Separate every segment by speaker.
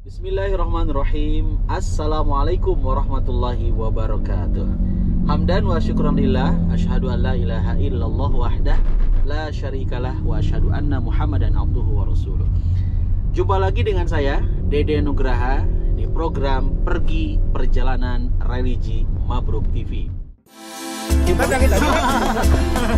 Speaker 1: Bismillahirrahmanirrahim. Assalamualaikum warahmatullahi wabarakatuh. Hamdan wa syukran lillah, asyhadu an la ilaha illallah wahdah la syarikalah wa asyhadu anna Muhammadan abduhu wa rasuluh. Jumpa lagi dengan saya Dede Nugraha di program Pergi Perjalanan Religi Mabruk TV.
Speaker 2: Kita sakit lagi.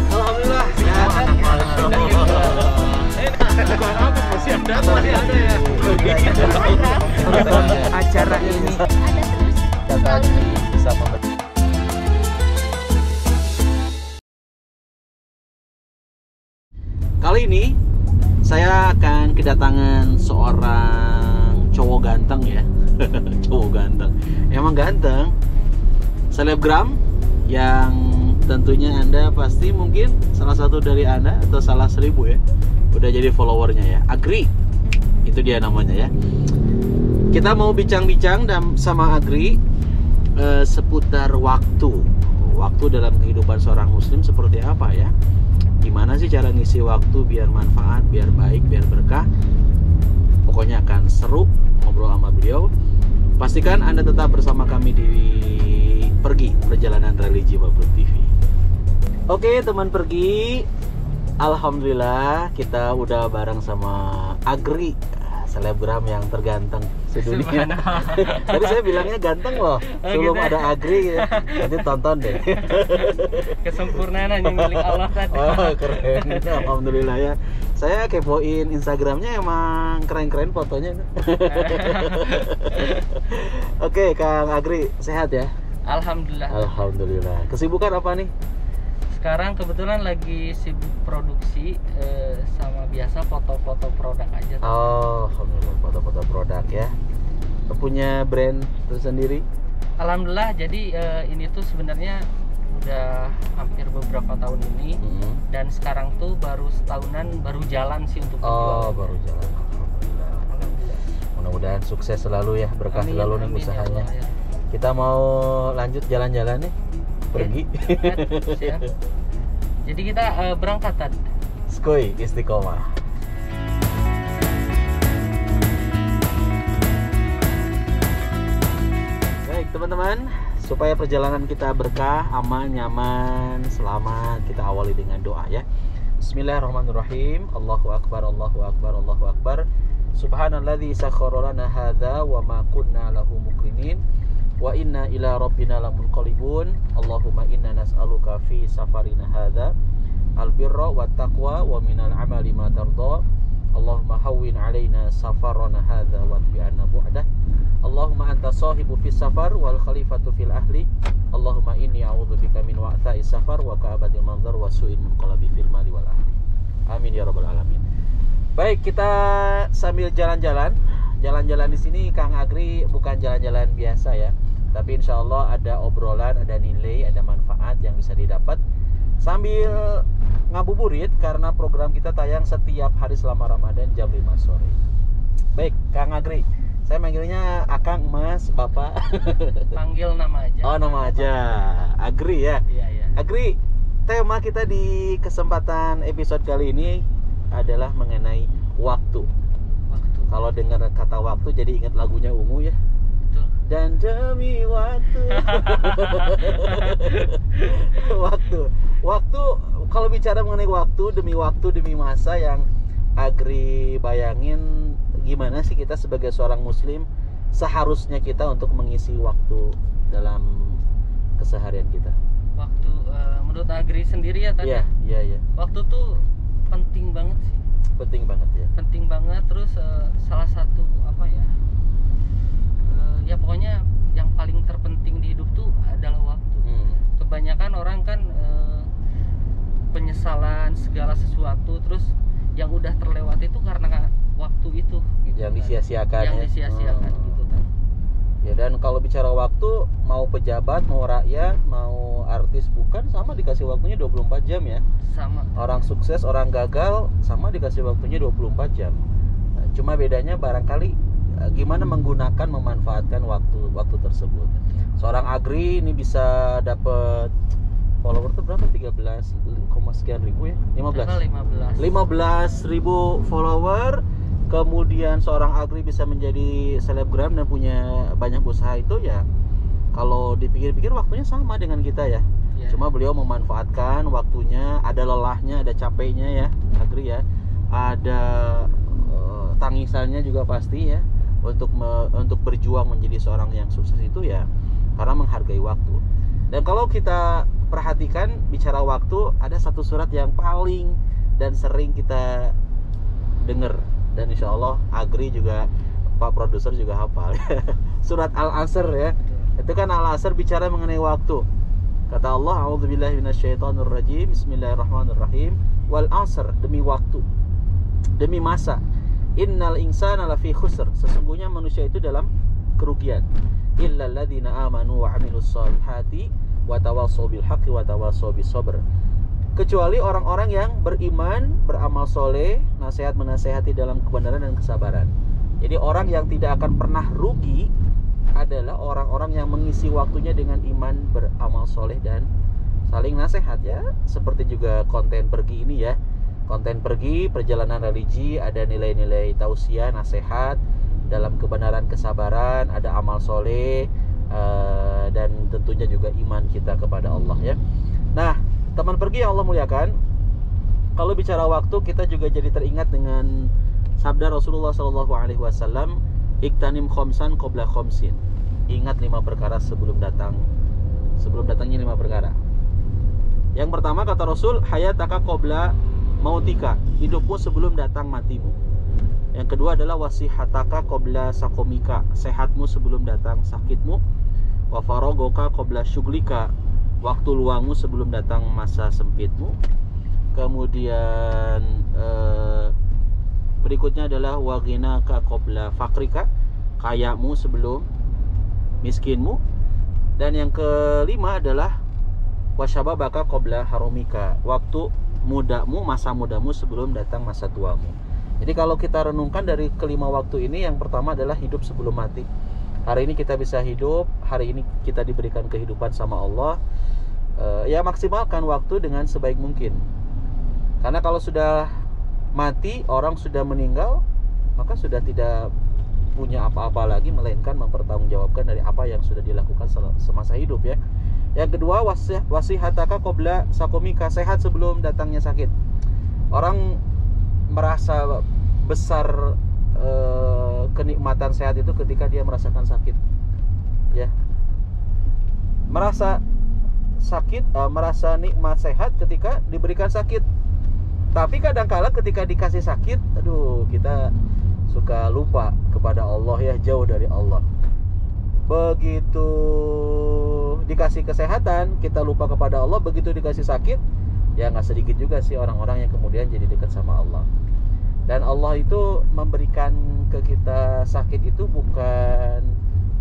Speaker 1: Alhamdulillah sehat.
Speaker 2: Bukan apa masih ada masih ada ya.
Speaker 3: Acara ini
Speaker 1: Kata bisa memberi. Kali ini saya akan kedatangan seorang cowok ganteng ya. Cowok ganteng. Emang ganteng. Selebgram yang tentunya Anda pasti mungkin salah satu dari Anda atau salah 1000 ya. Udah jadi followernya ya. Agri. Itu dia namanya ya. Kita mau bincang-bincang sama Agri seputar waktu. Waktu dalam kehidupan seorang muslim seperti apa ya? Gimana sih cara ngisi waktu biar manfaat, biar baik, biar berkah? Pokoknya akan seru ngobrol sama beliau. Pastikan Anda tetap bersama kami di Pergi Perjalanan Religi Mabruk TV. Oke teman pergi, alhamdulillah kita udah bareng sama Agri, selebgram yang terganteng sedunia. Tadi saya bilangnya ganteng loh, sebelum
Speaker 3: gitu.
Speaker 1: ada Agri gitu. Nanti tonton deh.
Speaker 3: kesempurnaan yang milik Allah tadi.
Speaker 1: Oh keren, alhamdulillah ya. Saya kepoin Instagramnya, emang keren-keren fotonya. Oke Kang Agri, sehat ya?
Speaker 3: Alhamdulillah.
Speaker 1: Alhamdulillah. Kesibukan apa nih?
Speaker 3: Sekarang kebetulan lagi sibuk produksi sama biasa foto-foto produk aja.
Speaker 1: Oh, alhamdulillah, foto-foto produk ya. Punya brand tersendiri?
Speaker 3: Alhamdulillah. Jadi ini tuh sebenarnya udah hampir beberapa tahun ini dan sekarang tuh baru setahunan baru jalan sih untuk
Speaker 1: Oh,
Speaker 3: penjualan.
Speaker 1: baru jalan. Alhamdulillah.
Speaker 3: Alhamdulillah.
Speaker 1: Mudah-mudahan sukses selalu ya, berkah
Speaker 3: Amin,
Speaker 1: selalu nih
Speaker 3: amin, ya
Speaker 1: usahanya.
Speaker 3: Allah, ya.
Speaker 1: Kita mau lanjut jalan-jalan nih, pergi.
Speaker 3: Siap. Jadi kita berangkat tadi.
Speaker 1: Skoy Istiqomah. Baik teman-teman, supaya perjalanan kita berkah, aman, nyaman, selamat, kita awali dengan doa ya. Bismillahirrahmanirrahim. Allahu akbar, Allahu akbar, Allahu akbar. Subhanalladzi sakhkhara lana hadza wa ma kunna lahu muqrinin wa inna ila rabbina lamunqalibun. Allahumma inna nas'aluka fi safarina hadza albirra wat taqwa wa minal amali ma tardha. Allahumma hawwin alaina safarana hadza wa bi'anna bu'dah. Allahumma anta sahibu fis safar wal khalifatu fil ahli. Allahumma inni a'udzubika min wa'tha'i safar wa ka'abadil manzar wa su'il munqalabi fil mali wal ahli. Amin ya rabbal alamin. Baik, kita sambil jalan-jalan. Jalan-jalan di sini Kang Agri bukan jalan-jalan biasa ya, tapi insya Allah ada obrolan, ada nilai, ada manfaat yang bisa didapat sambil ngabuburit karena program kita tayang setiap hari selama Ramadan jam 5 sore. Baik, Kang Agri, saya manggilnya Akang, Mas, Bapak.
Speaker 3: Panggil nama aja.
Speaker 1: Oh, nama aja. Agri ya.
Speaker 3: Iya, iya.
Speaker 1: Agri, tema kita di kesempatan episode kali ini adalah mengenai waktu.
Speaker 3: Waktu.
Speaker 1: Kalau dengar kata waktu jadi ingat lagunya Ungu ya.
Speaker 3: Betul.
Speaker 1: Dan demi waktu. Waktu kalau bicara mengenai waktu demi masa yang Agri bayangin, gimana sih kita sebagai seorang muslim seharusnya kita untuk mengisi waktu dalam keseharian kita?
Speaker 3: Waktu menurut Agri sendiri ya tadi.
Speaker 1: Iya.
Speaker 3: Waktu tuh penting banget sih.
Speaker 1: Penting banget ya.
Speaker 3: Penting banget, terus salah satu apa ya? Ya pokoknya yang paling terpenting di hidup tuh adalah waktu. Kebanyakan orang kan penyesalan segala sesuatu, terus yang udah terlewati itu karena waktu itu gitu,
Speaker 1: Yang
Speaker 3: kan.
Speaker 1: disia-siakan
Speaker 3: Yang
Speaker 1: ya.
Speaker 3: disia-siakan gitu kan.
Speaker 1: Ya, dan kalau bicara waktu, mau pejabat, mau rakyat, mau artis bukan, sama dikasih waktunya 24 jam ya.
Speaker 3: Sama.
Speaker 1: Orang sukses, orang gagal, sama dikasih waktunya 24 jam. Nah, cuma bedanya barangkali gimana menggunakan, memanfaatkan waktu tersebut. Seorang Agri ini bisa dapat follower tuh berapa? 13, sekian ribu ya? 15 ribu follower kemudian seorang agri bisa menjadi selebgram dan punya banyak usaha, itu ya kalau dipikir-pikir waktunya sama dengan kita ya. Cuma beliau memanfaatkan waktunya, ada lelahnya, ada capeknya ya, agri ya, ada tangisannya juga pasti ya, untuk berjuang menjadi seorang yang sukses itu ya karena menghargai waktu. Dan kalau kita perhatikan bicara waktu, ada satu surat yang paling dan sering kita dengar, dan insya Allah Agri juga, Pak Produser juga hafal. Surat Al-Asr ya. Itu kan Al-Asr bicara mengenai waktu. Kata Allah, a'udzubillahi minasyaitonirrajim, bismillahirrahmanirrahim, wal 'asr, demi waktu, demi masa. Innal insana lafi khusr, sesungguhnya manusia itu dalam kerugian. Illal ladzina amanu wa 'amilus shalihati wa tawassaw bil haqqi wa tawassaw bis sabr. Kecuali orang-orang yang beriman, beramal soleh, nasihat menasehati dalam kebenaran dan kesabaran. Jadi orang yang tidak akan pernah rugi adalah orang-orang yang mengisi waktunya dengan iman, beramal soleh, dan saling nasihat ya. Seperti juga konten pergi ini ya. Konten pergi, perjalanan religi, ada nilai-nilai tausiah, nasihat dalam kebenaran, kesabaran, ada amal soleh, dan tentunya juga iman kita kepada Allah ya. Nah, teman pergi yang Allah muliakan, kalau bicara waktu kita juga jadi teringat dengan sabda Rasulullah SAW, iktanim khomsan qabla khomsin. Ingat 5 perkara sebelum datangnya 5 perkara. Yang pertama kata Rasul, hayataka qabla mautika, hidupmu sebelum datang matimu. Yang kedua adalah wasihataka qabla sakomika, sehatmu sebelum datang sakitmu. Wa faragoka qabla syuglika, waktu luangmu sebelum datang masa sempitmu. Kemudian berikutnya adalah waghinaka qabla fakrika, kayamu sebelum miskinmu. Dan yang kelima adalah wasyababaka qabla harumika, waktu mudamu, masa mudamu sebelum datang masa tuamu. Jadi kalau kita renungkan dari kelima waktu ini, yang pertama adalah hidup sebelum mati. Hari ini kita bisa hidup, hari ini kita diberikan kehidupan sama Allah. Ya maksimalkan waktu dengan sebaik mungkin. Karena kalau sudah mati, orang sudah meninggal, maka sudah tidak punya apa-apa lagi melainkan mempertanggungjawabkan dari apa yang sudah dilakukan semasa hidup ya. Yang kedua, wasihataka qabla sakomika, sehat sebelum datangnya sakit. Orang merasa besar kenikmatan sehat itu ketika dia merasakan sakit ya. Merasa sakit, merasa nikmat sehat ketika diberikan sakit. Tapi kadangkala ketika dikasih sakit, aduh, kita suka lupa kepada Allah ya, jauh dari Allah. Begitu dikasih kesehatan, kita lupa kepada Allah. Begitu dikasih sakit, ya nggak sedikit juga sih orang-orang yang kemudian jadi dekat sama Allah. Dan Allah itu memberikan ke kita sakit itu bukan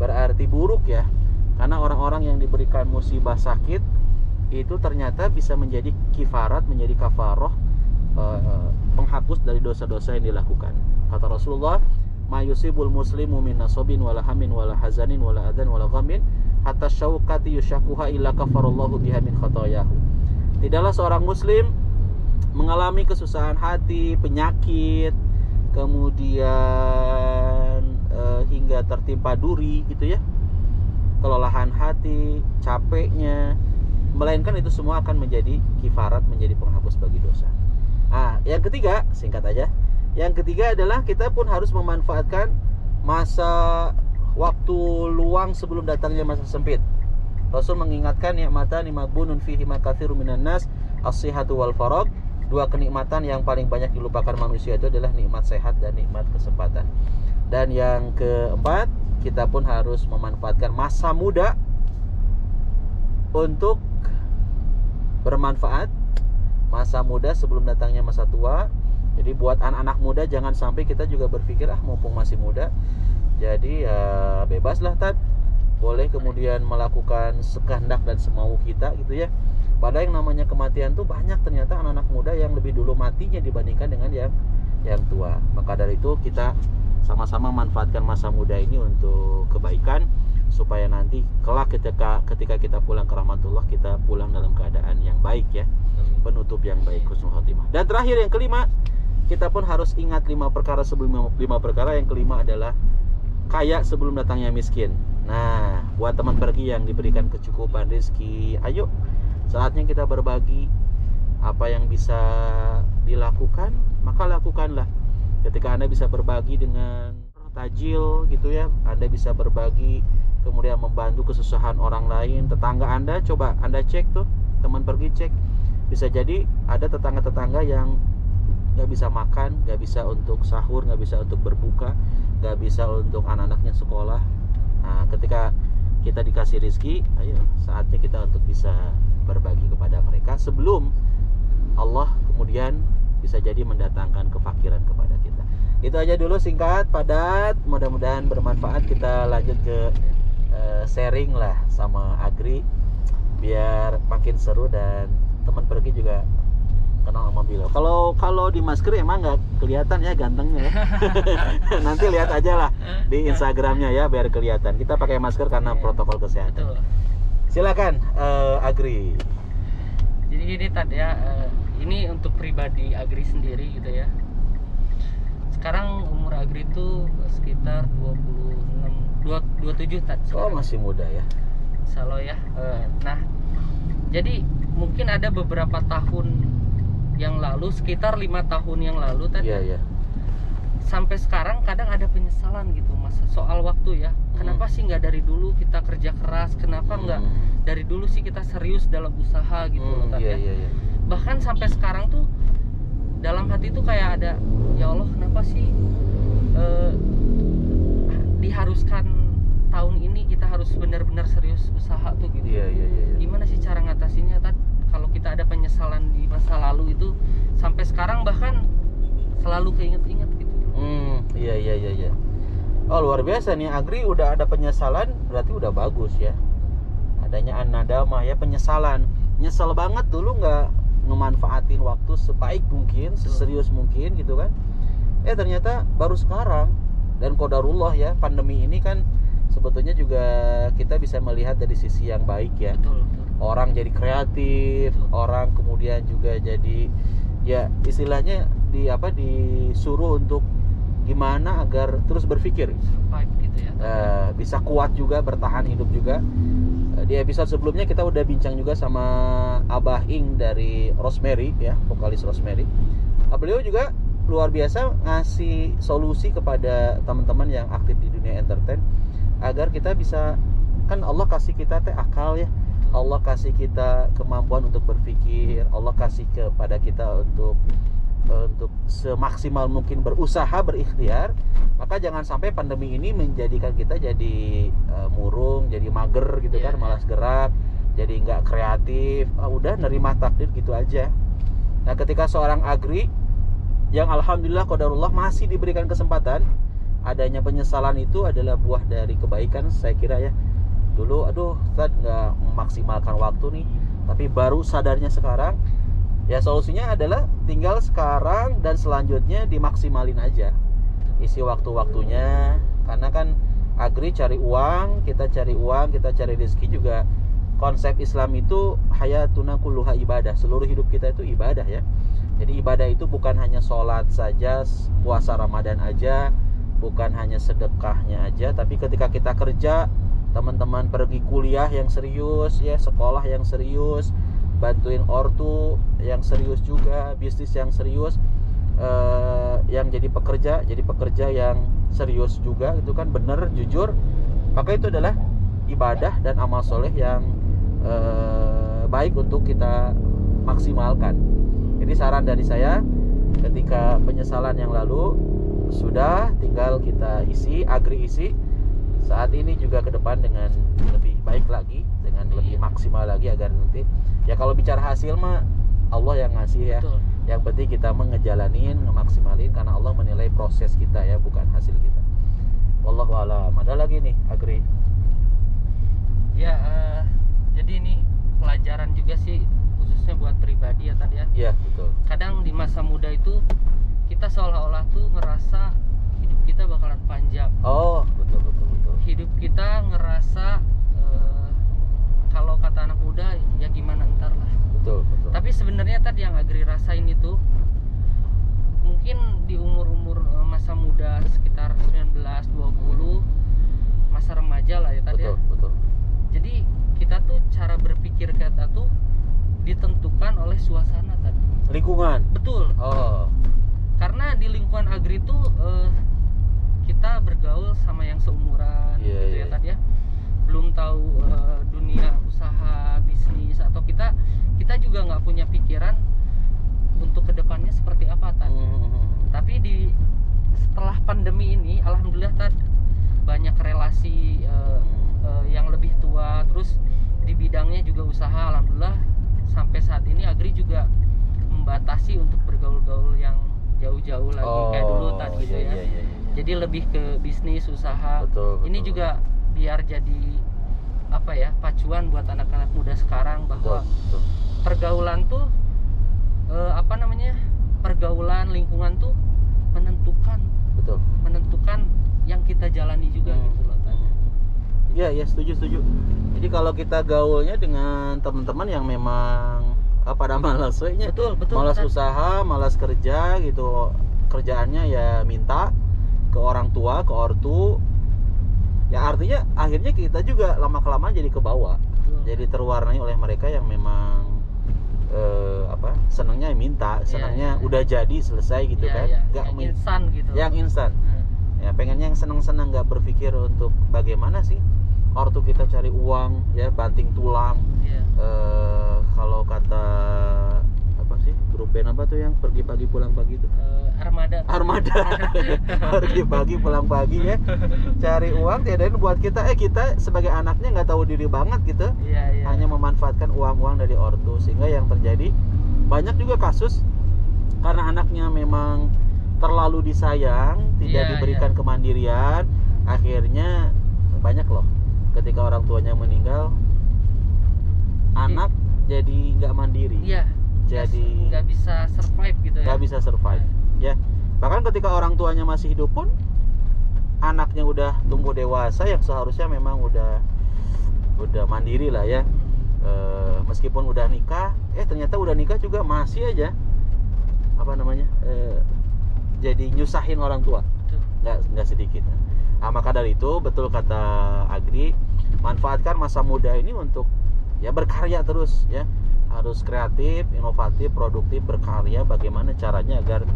Speaker 1: berarti buruk ya. Karena orang-orang yang diberikan musibah sakit itu ternyata bisa menjadi kifarat, menjadi kafaroh, penghapus dari dosa-dosa yang dilakukan. Kata Rasulullah, ma yusibul muslimu min nasobin wala hamin wala hazanin wala adan wala ghamin hatta syauqati yushakuha illa kafarallahu biha min khotoyahu. Tidaklah seorang muslim mengalami kesusahan hati, penyakit, kemudian hingga tertimpa duri gitu ya, kelelahan hati, capeknya, melainkan itu semua akan menjadi kifarat, menjadi penghapus bagi dosa. Yang ketiga, singkat aja. Yang ketiga adalah kita pun harus memanfaatkan masa waktu luang sebelum datangnya masa sempit. Rasul mengingatkan nikmatan maghbunun fihi makatsirun minan nas, as-sihhatu wal faragh. 2 kenikmatan yang paling banyak dilupakan manusia itu adalah nikmat sehat dan nikmat kesempatan. Dan yang keempat, kita pun harus memanfaatkan masa muda untuk bermanfaat. Masa muda sebelum datangnya masa tua. Jadi buat anak-anak muda jangan sampai kita juga berpikir mumpung masih muda, jadi ya bebaslah boleh kemudian melakukan sekehendak dan semau kita gitu ya. Padahal yang namanya kematian tuh banyak ternyata anak-anak muda yang lebih dulu matinya dibandingkan dengan yang tua. Maka dari itu kita sama-sama manfaatkan masa muda ini untuk kebaikan, supaya nanti kelak ketika kita pulang ke rahmatullah, kita pulang dalam keadaan yang baik ya, penutup yang baik, husnul khotimah. Dan terakhir yang kelima, kita pun harus ingat 5 perkara sebelum 5 perkara. Yang kelima adalah kaya sebelum datangnya miskin. Nah, buat teman pergi yang diberikan kecukupan rezeki, ayo saatnya kita berbagi. Apa yang bisa dilakukan, maka lakukanlah. Ketika Anda bisa berbagi dengan tajil gitu ya, Anda bisa berbagi, kemudian membantu kesusahan orang lain, tetangga Anda, coba Anda cek tuh, teman pergi cek. Bisa jadi ada tetangga-tetangga yang gak bisa makan, gak bisa untuk sahur, gak bisa untuk berbuka, gak bisa untuk anak-anaknya sekolah. Nah, ketika kita dikasih rezeki, ayo saatnya kita untuk bisa berbagi kepada mereka sebelum Allah kemudian bisa jadi mendatangkan kefakiran kepada kita. Itu aja dulu, singkat, padat, mudah-mudahan bermanfaat. Kita lanjut ke sharing lah sama Agri biar makin seru dan teman pergi juga kenal sama Bilo. Kalau di masker emang nggak kelihatan ya gantengnya ya. Nanti lihat aja lah di Instagramnya ya biar kelihatan. Kita pakai masker karena protokol kesehatan.
Speaker 3: Betul.
Speaker 1: Silakan Agri.
Speaker 3: Jadi gini tadi ya, ini untuk pribadi Agri sendiri gitu ya. Sekarang umur Agri itu sekitar 27 tadi.
Speaker 1: Oh, masih muda ya.
Speaker 3: Insya Allah ya. Nah, jadi mungkin ada beberapa tahun yang lalu, sekitar 5 tahun yang lalu tadi.
Speaker 1: Iya.
Speaker 3: Sampai sekarang kadang ada penyesalan gitu mas, soal waktu ya. Kenapa sih nggak dari dulu kita kerja keras? Kenapa nggak dari dulu sih kita serius dalam usaha gitu loh tadi ya.
Speaker 1: Iya.
Speaker 3: Bahkan sampai sekarang tuh dalam hati tuh kayak ada, ya Allah kenapa sih diharuskan tahun ini kita harus benar-benar serius usaha tuh gitu.
Speaker 1: Iya.
Speaker 3: Gimana sih cara ngatasinnya tadi? Kalau kita ada penyesalan di masa lalu itu sampai sekarang bahkan selalu keinget-inget gitu.
Speaker 1: Iya. Oh, luar biasa nih Agri, udah ada penyesalan, berarti udah bagus ya. Adanya an-nadamah ya, penyesalan. Nyesel banget dulu nggak ngemanfaatin waktu sebaik mungkin, seserius mungkin gitu kan. Ternyata baru sekarang, dan qadarullah ya, pandemi ini kan sebetulnya juga kita bisa melihat dari sisi yang baik ya.
Speaker 3: Betul.
Speaker 1: Orang jadi kreatif, orang kemudian juga jadi ya istilahnya disuruh untuk gimana agar terus berpikir,
Speaker 3: survive gitu ya.
Speaker 1: Bisa kuat juga, bertahan hidup juga. Di episode sebelumnya kita udah bincang juga sama Abah Ing dari Rosemary ya, vokalis Rosemary. Beliau juga luar biasa ngasih solusi kepada teman-teman yang aktif di dunia entertain agar kita bisa, kan Allah kasih kita akal ya, Allah kasih kita kemampuan untuk berpikir, Allah kasih kepada kita untuk semaksimal mungkin berusaha, berikhtiar. Maka jangan sampai pandemi ini menjadikan kita jadi murung, jadi mager gitu kan, malas gerak, jadi nggak kreatif. Udah nerima takdir gitu aja. Nah, ketika seorang Agri yang alhamdulillah qadarullah masih diberikan kesempatan, adanya penyesalan itu adalah buah dari kebaikan saya kira ya. Dulu Ustaz nggak memaksimalkan waktu nih, tapi baru sadarnya sekarang. Ya solusinya adalah tinggal sekarang dan selanjutnya dimaksimalin aja isi waktu-waktunya. Karena kan Agri cari uang, kita cari rezeki juga. Konsep Islam itu hayatuna kulluha ibadah, seluruh hidup kita itu ibadah ya. Jadi ibadah itu bukan hanya sholat saja, puasa Ramadan aja, bukan hanya sedekahnya aja, tapi ketika kita kerja, teman-teman pergi kuliah yang serius ya, sekolah yang serius, bantuin ortu yang serius juga, bisnis yang serius, yang jadi pekerja yang serius juga, itu kan bener, jujur, maka itu adalah ibadah dan amal soleh yang baik untuk kita maksimalkan. Jadi saran dari saya, ketika penyesalan yang lalu sudah, tinggal kita isi, Agri isi saat ini juga ke depan dengan lebih baik lagi, dengan lebih maksimal lagi, agar nanti ya kalau bicara hasil mah Allah yang ngasih ya. Betul. Yang penting kita ngejalanin, ngemaksimalin, karena Allah menilai proses kita ya, bukan hasil kita. Wallahu a'lam. Ada lagi nih Agri?
Speaker 3: Ya, jadi ini pelajaran juga sih, khususnya buat pribadi ya tadi ya.
Speaker 1: Iya, betul.
Speaker 3: Kadang di masa muda itu kita seolah-olah tuh ngerasa hidup kita bakalan panjang.
Speaker 1: Oh, betul.
Speaker 3: Hidup kita ngerasa kalau kata anak muda ya gimana ntar lah.
Speaker 1: Betul.
Speaker 3: Tapi sebenarnya tadi yang Agri rasain itu mungkin muda sekitar 19-20, masa remaja lah ya tadi.
Speaker 1: Betul.
Speaker 3: Jadi kita tuh cara berpikir kita tuh ditentukan oleh suasana tadi.
Speaker 1: Lingkungan.
Speaker 3: Betul.
Speaker 1: Oh.
Speaker 3: Karena di lingkungan agri tuh kita bergaul sama yang seumuran gitu ya tadi ya. Belum tahu dunia usaha, bisnis, atau kita juga nggak punya pikiran untuk kedepannya seperti apa tadi. Tapi setelah pandemi ini, alhamdulillah banyak relasi yang lebih tua, terus di bidangnya juga usaha, alhamdulillah sampai saat ini agri juga membatasi untuk bergaul-gaul yang jauh-jauh lagi kayak dulu tadi gitu ya. Jadi lebih ke bisnis, usaha. Ini juga biar jadi apa ya, pacuan buat anak-anak muda sekarang bahwa pergaulan tuh pergaulan lingkungan tuh menentukan yang kita jalani juga gitu loh tanya.
Speaker 1: Iya, setuju. Jadi kalau kita gaulnya dengan teman-teman yang memang pada malas
Speaker 3: betul
Speaker 1: malas usaha, malas kerja gitu, kerjaannya ya minta ke orang tua, ke ortu, ya artinya akhirnya kita juga lama-kelamaan jadi ke bawah. Jadi terwarnai oleh mereka yang memang senangnya minta, senangnya udah jadi selesai gitu kan,
Speaker 3: nggak instan gitu.
Speaker 1: Yang instan. Ya pengennya yang senang-senang, nggak berpikir untuk bagaimana sih ortu kita cari uang, ya banting tulang. Kalau kata apa sih grup band apa tuh yang pergi pagi pulang pagi itu?
Speaker 3: Armada.
Speaker 1: Pergi pagi pulang pagi ya, cari uang, tiadain buat kita sebagai anaknya nggak tahu diri banget gitu. Hanya memanfaatkan uang-uang dari ortu, sehingga yang terjadi banyak juga kasus karena anaknya memang terlalu disayang, tidak diberikan kemandirian, akhirnya banyak loh ketika orang tuanya meninggal, anak jadi nggak mandiri. Jadi
Speaker 3: nggak bisa survive gitu ya.
Speaker 1: Nggak bisa survive. Ya. Bahkan ketika orang tuanya masih hidup pun, anaknya udah tumbuh dewasa yang seharusnya memang udah mandiri lah ya. Meskipun udah nikah, ternyata udah nikah juga masih aja jadi nyusahin orang tua. Nggak sedikit. Nah, maka dari itu betul kata Agri, manfaatkan masa muda ini untuk ya berkarya terus ya. Harus kreatif, inovatif, produktif, berkarya, bagaimana caranya agar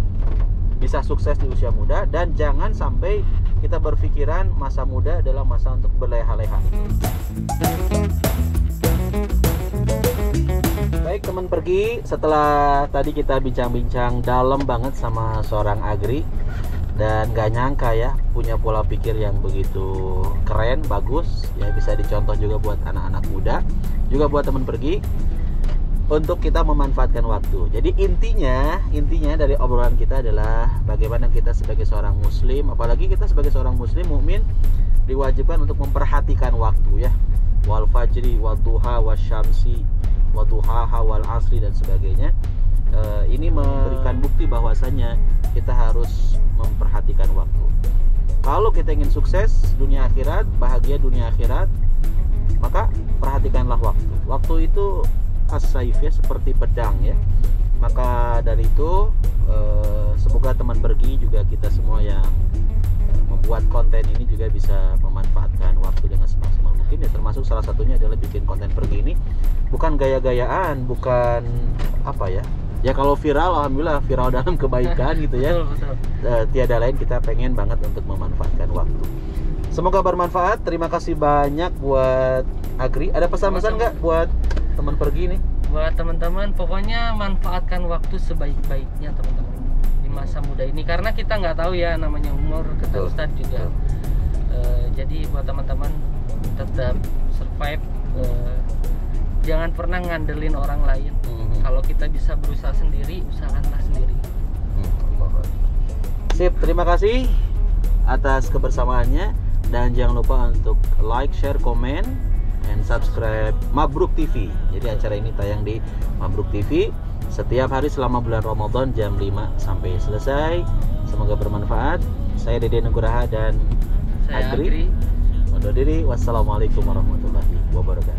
Speaker 1: bisa sukses di usia muda, dan jangan sampai kita berpikiran masa muda adalah masa untuk berleha-leha. Baik teman pergi, setelah tadi kita bincang-bincang dalam banget sama seorang Agri, dan gak nyangka ya punya pola pikir yang begitu keren, bagus ya, bisa dicontoh juga buat anak-anak muda, juga buat teman pergi untuk kita memanfaatkan waktu. Jadi intinya dari obrolan kita adalah bagaimana kita sebagai seorang muslim, apalagi kita sebagai seorang muslim mukmin, diwajibkan untuk memperhatikan waktu ya. Wal fajri wal duha wasyamsi wa duhaha wal asri dan sebagainya. Ini memberikan bukti bahwasanya kita harus memperhatikan waktu. Kalau kita ingin sukses dunia akhirat, bahagia dunia akhirat, maka perhatikanlah waktu. Waktu itu as-saif ya, seperti pedang ya. Maka dari itu semoga teman pergi juga kita semua yang membuat konten ini juga bisa memanfaatkan waktu dengan semaksimal mungkin ya, termasuk salah satunya adalah bikin konten pergi ini bukan gaya-gayaan, bukan apa ya. Ya kalau viral, alhamdulillah viral dalam kebaikan gitu ya. Tiada lain, kita pengen banget untuk memanfaatkan waktu. Semoga bermanfaat. Terima kasih banyak buat Agri. Ada pesan-pesan nggak buat teman pergi nih?
Speaker 3: Buat teman-teman, pokoknya manfaatkan waktu sebaik-baiknya teman-teman di masa muda ini, karena kita nggak tahu ya namanya umur, kata Ustadz juga. Jadi buat teman-teman tetap survive, jangan pernah ngandelin orang lain. Kalau kita bisa berusaha sendiri, usahakanlah sendiri.
Speaker 1: Sip, terima kasih atas kebersamaannya, dan jangan lupa untuk like, share, komen, and subscribe Mabruk TV. Jadi acara ini tayang di Mabruk TV setiap hari selama bulan Ramadan jam 5 sampai selesai. Semoga bermanfaat. Saya Dede Nugraha dan Agri undur diri. Wassalamualaikum warahmatullahi wabarakatuh.